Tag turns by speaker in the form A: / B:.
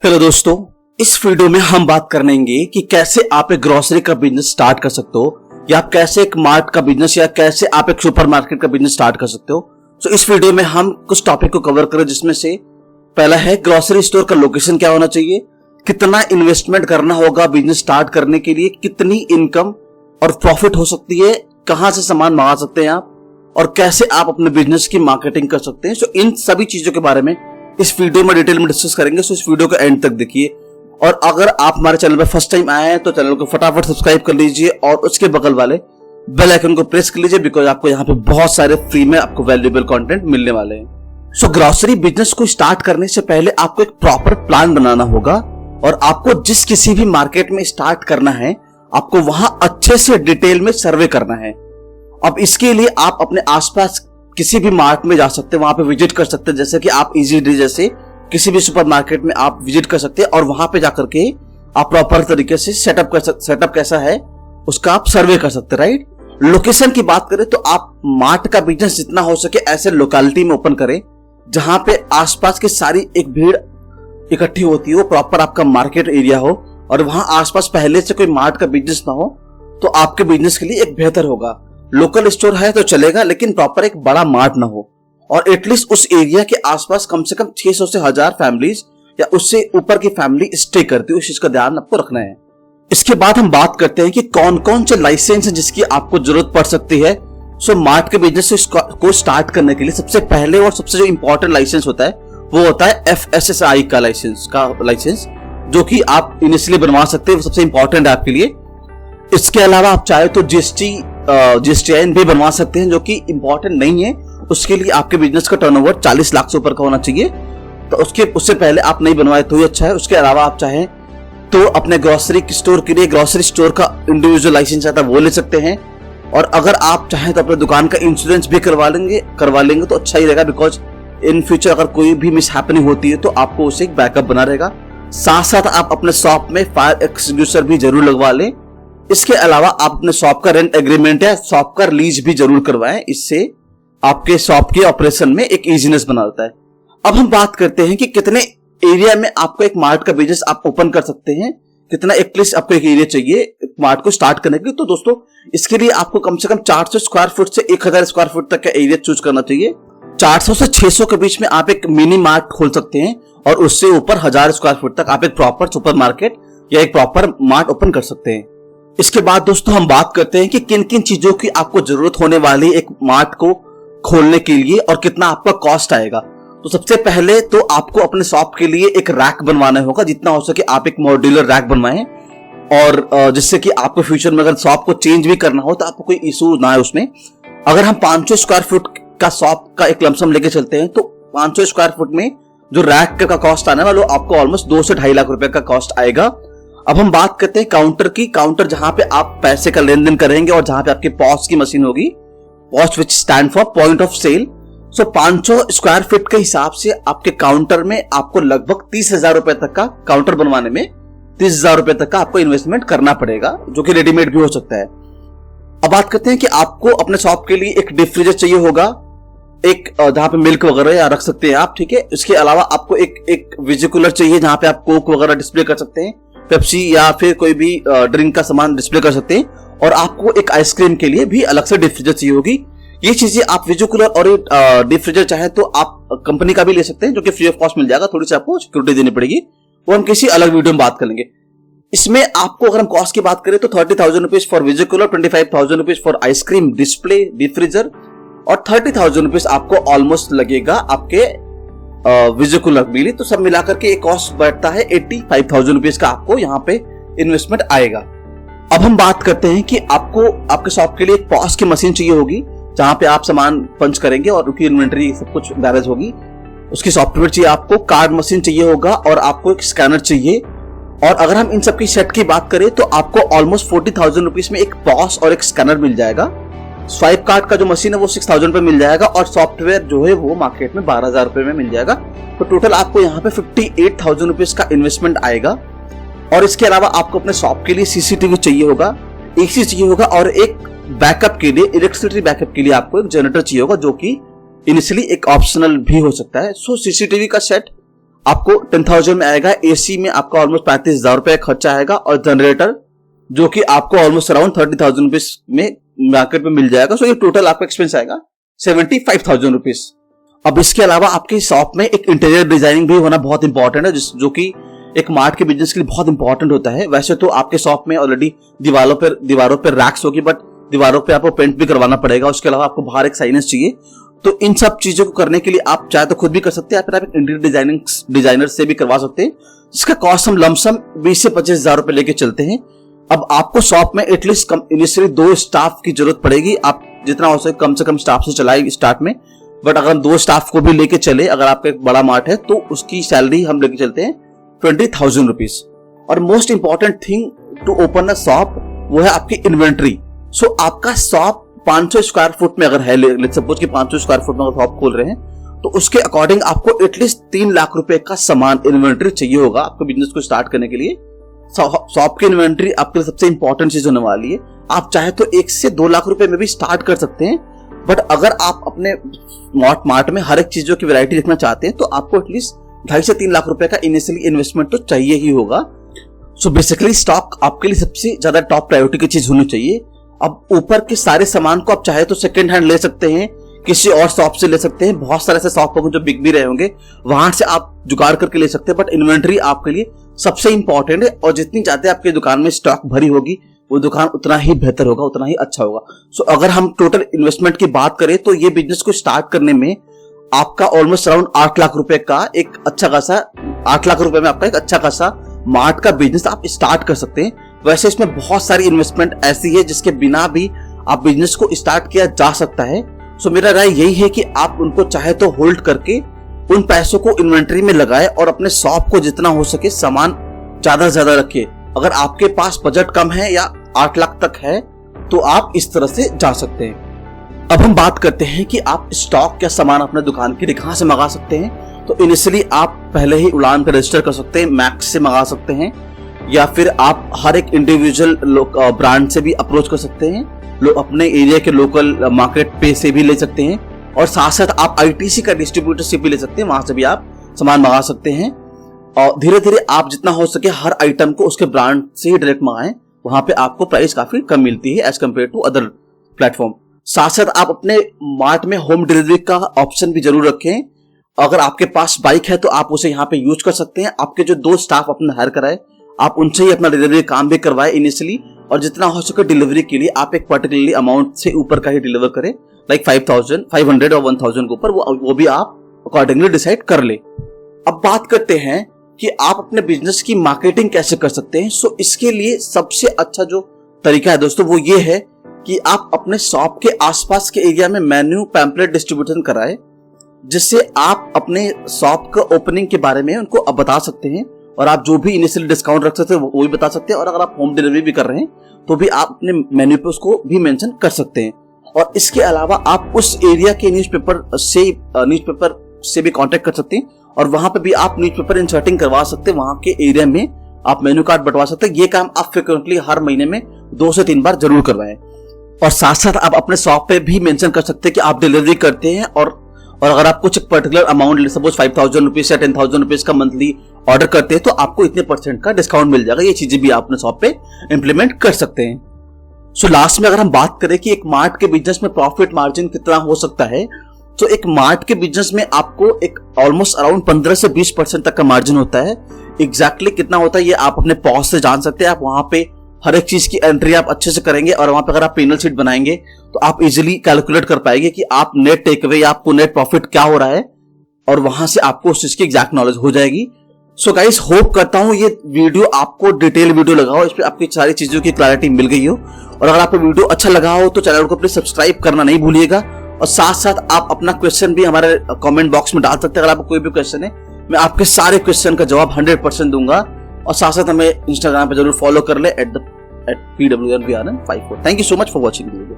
A: Hello दोस्तों, इस video में हम बात करेंगे कि कैसे आप एक ग्रोसरी का बिजनेस स्टार्ट कर सकते हो, या कैसे एक मार्ट का बिजनेस, या कैसे आप एक सुपरमार्केट का बिजनेस स्टार्ट कर सकते हो। तो इस वीडियो में हम कुछ टॉपिक को कवर करें, जिसमें से पहला है ग्रोसरी स्टोर का लोकेशन क्या होना चाहिए, कितना इन्वेस्टमेंट करना होगा बिजनेस स्टार्ट करने के लिए, कितनी इनकम और प्रॉफिट हो सकती है, कहां से सामान मंगा सकते हैं आप, और कैसे आप अपने बिजनेस की मार्केटिंग कर सकते हैं। तो इन सभी चीजों के बारे में इस वीडियो में डिटेल में डिस्कस करेंगे। सो इस वीडियो को एंड तक देखिए, और अगर आप हमारे चैनल पर फर्स्ट टाइम आए हैं तो चैनल को फटाफट सब्सक्राइब कर लीजिए और उसके बगल वाले बेल आइकन को प्रेस कर लीजिए, बिकॉज आपको यहाँ पे बहुत सारे फ्री में आपको वैल्यूएबल कंटेंट मिलने वाले हैं। सो ग्रोसरी बिजनेस को स्टार्ट करने से पहले आपको एक प्रॉपर प्लान बनाना होगा, और आपको जिस किसी भी मार्केट में स्टार्ट करना है आपको वहां अच्छे से डिटेल में सर्वे करना है। अब इसके लिए आप अपने आसपास किसी भी मार्ट में जा सकते हैं, वहां पे विजिट कर सकते हैं, जैसे कि आप इजीली जैसे किसी भी सुपरमार्केट में आप विजिट कर सकते हैं, और वहां पे जाकर के आप प्रॉपर तरीके से सेटअप कैसा है उसका आप सर्वे कर सकते हैं, राइट। लोकेशन की बात करें तो आप मार्ट का बिजनेस जितना हो सके ऐसे लोकेलिटी में ओपन करें जहां पे आसपास की सारी एक भीड़ इकट्ठी होती हो, प्रॉपर आपका मार्केट एरिया हो, और वहां आसपास पहले से कोई मार्ट का बिजनेस ना हो, तो आपके बिजनेस के लिए एक बेहतर होगा। लोकल स्टोर है तो चलेगा, लेकिन प्रॉपर एक बड़ा मार्ट ना हो, और एटलीस्ट उस एरिया के आसपास कम से कम 600 से 1000 फैमिलीज या उससे ऊपर की फैमिली स्टे करती है। उस चीज का ध्यान आपको रखना है। इसके बाद हम बात करते हैं कि कौन कौन से लाइसेंस है जिसकी आपको जरूरत पड़ सकती है। सो मार्ट के बिजनेस को स्टार्ट करने के लिए सबसे पहले और सबसे जो इंपॉर्टेंट लाइसेंस होता है वो होता है FSSAI का लाइसेंस, जो कि आप इनिशियली बनवा सकते हैं, सबसे इंपॉर्टेंट है आपके लिए। इसके अलावा आप चाहे तो GSTIN भी बनवा सकते हैं, जो कि इंपॉर्टेंट नहीं है। उसके लिए आपके बिजनेस का टर्नओवर 40 लाख से ऊपर का होना चाहिए, तो उससे पहले आप नहीं बनवाए तो ही अच्छा है। उसके अलावा आप चाहें तो अपने ग्रोसरी स्टोर के लिए ग्रोसरी स्टोर का इंडिविजुअल लाइसेंस आता है वो ले सकते हैं, और अगर आप चाहें तो अपने दुकान का इंश्योरेंस भी करवा लेंगे तो अच्छा ही रहेगा, बिकॉज इन फ्यूचर अगर कोई भी मिस हैपनिंग होती है तो आपको उसे एक बैकअप बना रहेगा। साथ साथ आप अपने शॉप में फायर एक्सटिंग्विशर भी जरूर लगवा लें। इसके अलावा आप अपने शॉप का रेंट एग्रीमेंट या शॉप का लीज भी जरूर करवाएं, इससे आपके शॉप के ऑपरेशन में एक इजीनेस बना रहता है। अब हम बात करते हैं कि कितने एरिया में आपको एक मार्ट का बिजनेस आप ओपन कर सकते हैं, कितना एटलीस्ट आपको एक एरिया चाहिए एक मार्ट को स्टार्ट करने के लिए। तो दोस्तों, इसके लिए आपको कम से कम 400 स्क्वायर फुट से 1000 स्क्वायर फुट तक का एरिया चूज करना चाहिए। 400 से 600 के बीच में आप एक मिनी मार्ट खोल सकते हैं, और उससे ऊपर 1000 स्क्वायर फुट तक आप एक प्रॉपर सुपरमार्केट या एक प्रॉपर मार्ट ओपन कर सकते हैं। इसके बाद दोस्तों हम बात करते हैं कि किन किन चीजों की आपको जरूरत होने वाली एक मार्ट को खोलने के लिए, और कितना आपका कॉस्ट आएगा। तो सबसे पहले तो आपको अपने शॉप के लिए एक रैक बनवाना होगा, जितना हो सके आप एक मॉड्यूलर रैक बनवाएं, और जिससे कि आपको फ्यूचर में अगर शॉप को चेंज भी करना हो तो आपको कोई इशू ना है उसमें। अगर हम 500 स्क्वायर फुट का शॉप का एक लमसम लेके चलते हैं तो 500 स्क्वायर फुट में जो रैक का कॉस्ट आना है वो आपको ऑलमोस्ट 2 से 2.5 लाख रुपए का कॉस्ट आएगा। अब हम बात करते हैं काउंटर की। काउंटर जहां पे आप पैसे का लेन देन करेंगे और जहां पे आपकी पॉस की मशीन होगी, POS which stand for point of sale. So 500 square feet के हिसाब से आपके काउंटर में आपको लगभग 30,000 रुपए तक का, काउंटर बनवाने में 30,000 रुपए तक का आपको इन्वेस्टमेंट करना पड़ेगा, जो कि रेडीमेड भी हो सकता है। अब बात करते हैं कि आपको अपने शॉप के लिए एक डीप फ्रीजर चाहिए होगा, एक जहां पे मिल्क वगैरह या रख सकते हैं आप, ठीक है। इसके अलावा आपको एक विजिकुलर चाहिए जहां पे आप कोक वगैरह डिस्प्ले कर सकते हैं, पेप्सी या फिर कोई भी ड्रिंक का सामान डिस्प्ले कर सकते हैं, और आपको एक आइसक्रीम के लिए भी अलग से डीप फ्रीजर चाहिए होगी। ये चीजें आप विजिकुलर और डीप फ्रीजर चाहे तो आप कंपनी का भी ले सकते हैं, जो कि फ्री ऑफ कॉस्ट मिल जाएगा, थोड़ी सी आपको सिक्योरिटी देनी पड़ेगी, वो हम किसी अलग वीडियो में बात करेंगे। इसमें आपको अगर हम कॉस्ट की बात करें तो 30,000 rupees for visicooler, 25,000 rupees for ice cream display deep freezer, और 30,000 रुपीज आपको ऑलमोस्ट लगेगा आपके विजिकुलर बिली। तो सब मिलाकर के एक कॉस्ट बैठता है 85,000 रुपीज का आपको यहाँ पे इन्वेस्टमेंट आएगा। अब हम बात करते हैं कि आपको आपके शॉप के लिए एक पॉस की मशीन चाहिए होगी, जहां पे आप सामान पंच करेंगे और उनकी इन्वेंटरी सब कुछ मैनेज होगी। उसकी सॉफ्टवेयर चाहिए आपको, कार्ड मशीन चाहिए होगा, और आपको एक स्कैनर चाहिए। और अगर हम इन सब की सेट की बात करें तो आपको ऑलमोस्ट 40,000 रुपीज में एक पॉस और एक स्कैनर मिल जाएगा। स्वाइप कार्ड का जो मशीन है वो 6,000 पे मिल जाएगा, और सॉफ्टवेयर जो है वो मार्केट में 12,000 रुपए में मिल जाएगा। तो टोटल आपको यहाँ पे 58,000 रुपीज का इन्वेस्टमेंट आएगा। और इसके अलावा आपको अपने शॉप के लिए CCTV चाहिए होगा, AC चाहिए होगा, और एक बैकअप के लिए, इलेक्ट्रिसिटी बैकअप के लिए आपको एक जनरेटर चाहिए होगा, जो कि इनिशियली एक ऑप्शनल भी हो सकता है। सो CCTV का सेट आपको 10,000 में आएगा। एसी में आपका ऑलमोस्ट 35,000 रुपए का खर्चा आएगा और जनरेटर जो कि आपको ऑलमोस्ट अराउंड 30,000 रुपीज में मार्केट में मिल जाएगा। सो ये टोटल आपका एक्सपेंस आएगा 75,000 रुपीज। अब इसके अलावा आपकी शॉप में एक इंटीरियर डिजाइनिंग भी होना बहुत इंपॉर्टेंट है, जो कि एक मार्ट के बिजनेस के लिए बहुत इंपॉर्टेंट होता है। वैसे तो आपके शॉप में ऑलरेडी दीवारों पर रैक्स होगी, बट दीवारों पे आपको पेंट भी करवाना पड़ेगा। उसके अलावा आपको बाहर एक साइनेस चाहिए। तो इन सब चीजों को करने के लिए आप चाहे तो खुद भी कर सकते हैं, या फिर आप एक इंटीरियर डिजाइनर से भी करवा सकते हैं, जिसका कॉस्ट हम लमसम 20 से 25,000 रुपए लेके चलते हैं। अब आपको शॉप में एटलीस्ट इनिशियली 2 स्टाफ की जरूरत पड़ेगी। आप जितना हो सके कम से कम स्टाफ से चलाए स्टार्ट में, बट अगर हम 2 स्टाफ को भी लेके चले, अगर आपका एक बड़ा मार्ट है, तो उसकी सैलरी हम लेके चलते हैं 20,000 रुपीज। और most important thing to open a shop वो है आपकी इन्वेंट्री। सो आपका शॉप 500 स्क्वायर फुट में अगर है, लेट्स सपोज कि 500 स्क्वायर फुट में अगर शॉप खोल रहे हैं, तो उसके अकॉर्डिंग आपको एटलीस्ट 3 लाख रुपए का सामान इन्वेंट्री चाहिए होगा आपके बिजनेस को स्टार्ट करने के लिए। शॉप की इन्वेंट्री आपके लिए सबसे इंपॉर्टेंट चीज होने वाली है। आप चाहे तो 1 से 2 लाख रुपए में भी स्टार्ट कर सकते हैं, बट अगर आप अपने मार्ट में हर एक चीजों की वैरायटी रखना चाहते हैं, तो आपको एटलीस्ट 2.5 से 3 लाख रुपए का इनिशियली इन्वेस्टमेंट तो चाहिए ही होगा। सो बेसिकली स्टॉक आपके लिए सबसे ज्यादा टॉप प्रायोरिटी की चीज होनी चाहिए। अब ऊपर के सारे सामान को आप चाहे तो सेकंड हैंड ले सकते हैं, किसी और शॉप से ले सकते हैं। बहुत सारे ऐसे शॉप होंगे जो बिक भी रहे होंगे, वहां से आप जुगाड़ करके ले सकते हैं। बट इन्वेंट्री आपके लिए सबसे इंपॉर्टेंट है, और जितनी ज्यादा आपकी दुकान में स्टॉक भरी होगी, वो दुकान उतना ही बेहतर होगा, उतना ही अच्छा होगा। सो अगर हम टोटल इन्वेस्टमेंट की बात करें, तो ये बिजनेस को स्टार्ट करने में आपका ऑलमोस्ट अराउंड 8 लाख रुपए का एक अच्छा खासा 8 लाख रुपए में आपका एक अच्छा खासा मार्ट का बिजनेस आप स्टार्ट कर सकते हैं। वैसे इसमें बहुत सारी इन्वेस्टमेंट ऐसी है जिसके बिना भी आप बिजनेस को स्टार्ट किया जा सकता है। सो मेरा राय यही है कि आप उनको चाहे तो होल्ड करके उन पैसों को इन्वेंट्री में लगाए और अपने शॉप को जितना हो सके सामान ज्यादा से ज्यादा रखिए। अगर आपके पास बजट कम है या 8 लाख तक है, तो आप इस तरह से जा सकते हैं। अब हम बात करते हैं कि आप स्टॉक या सामान अपने दुकान के लिए कहां से मंगा सकते हैं। तो इनिशियली आप पहले ही उड़ान पर रजिस्टर कर सकते हैं, मैक्स से मंगा सकते हैं, या फिर आप हर एक इंडिविजुअल ब्रांड से भी अप्रोच कर सकते हैं। अपने एरिया के लोकल मार्केट पे से भी ले सकते हैं, और साथ साथ आप आईटीसी का डिस्ट्रीब्यूटरशिप भी ले सकते हैं, वहां से भी आप सामान मंगा सकते हैं। और धीरे धीरे आप जितना हो सके हर आइटम को उसके ब्रांड से ही डायरेक्ट मंगाएं, वहां पे आपको प्राइस काफी कम मिलती है as compare to other platform. साथ साथ आप अपने मार्ट में होम डिलीवरी का ऑप्शन भी जरूर रखें। अगर आपके पास बाइक है तो आप उसे यहाँ पे यूज कर सकते हैं। आपके जो 2 स्टाफ अपने हायर कराए, आप उनसे ही अपना डिलीवरी काम भी करवाए इनिशियली, और जितना हो सके डिलीवरी के लिए आप एक पर्टिकुलरली अमाउंट से ऊपर का ही डिलीवर करें, लाइक 5,000, 500 और 1,000 के ऊपर, वो भी आप अकॉर्डिंगली डिसाइड कर ले। अब बात करते हैं कि आप अपने बिजनेस की मार्केटिंग कैसे कर सकते हैं। सो इसके लिए सबसे अच्छा जो तरीका है दोस्तों, वो ये है कि आप अपने शॉप के आसपास के एरिया में मेन्यू पैम्पलेट डिस्ट्रीब्यूशन कराएं, जिससे आप अपने शॉप का ओपनिंग के बारे में उनको अब बता सकते हैं, और आप जो भी इनिशियल डिस्काउंट रख सकते हैं वो भी बता सकते हैं। और अगर आप होम डिलीवरी भी कर रहे हैं तो भी आप अपने मेन्यू पे उसको भी मेंशन कर सकते हैं। और इसके अलावा आप उस एरिया के न्यूज़पेपर से भी कांटेक्ट कर सकते हैं, और वहां पे भी आप न्यूज़पेपर इंसर्टिंग करवा सकते हैं। वहां के एरिया में आप मेन्यू कार्ड बंटवा सकते हैं। ये काम आप फ्रिक्वेंटली हर महीने में 2 से 3 बार जरूर करवाएं। और साथ साथ आप अपने शॉप पे भी मेंशन कर सकते हैं कि आप डिलीवरी करते हैं, और अगर आप कुछ पर्टिकुलर अमाउंट, सपोज 5,000 रुपीज या 10,000 रुपीज का मंथली ऑर्डर करते हैं, तो आपको इतने % का डिस्काउंट मिल जाएगा। ये चीजें भी आप अपने शॉप पे इंप्लीमेंट कर सकते हैं। सो लास्ट में अगर हम बात करें कि एक मार्ट के बिजनेस में प्रॉफिट मार्जिन कितना हो सकता है, तो एक मार्ट के बिजनेस में आपको एक ऑलमोस्ट अराउंड 15 से 20% तक का मार्जिन होता है। एग्जैक्टली कितना होता है ये आप अपने पॉस से जान सकते हैं। आप वहां पे हर एक चीज की एंट्री आप अच्छे से करेंगे, और वहां पे अगर आप पेनल शीट बनाएंगे तो आप इजीली कैलकुलेट कर पाएंगे कि आप नेट टेक अवे या आपको नेट प्रॉफिट क्या हो रहा है, और वहां से आपको उस चीज की एग्जैक्ट नॉलेज हो जाएगी। सो गाइस, होप करता हूं ये वीडियो आपको डिटेल वीडियो लगा हो, इस पे आपकी सारी चीजों की क्लैरिटी मिल गई हो। और अगर आपको वीडियो अच्छा लगा हो तो चैनल को प्लीज सब्सक्राइब करना नहीं भूलिएगा। और साथ साथ आप अपना क्वेश्चन भी हमारे कमेंट बॉक्स में डाल सकते हैं। अगर आपको कोई भी क्वेश्चन है, मैं आपके सारे क्वेश्चन का जवाब 100% दूंगा। और साथ साथ हमें इंस्टाग्राम पे जरूर फॉलो कर ले @PWNVRN54। Thank you so much for watching video.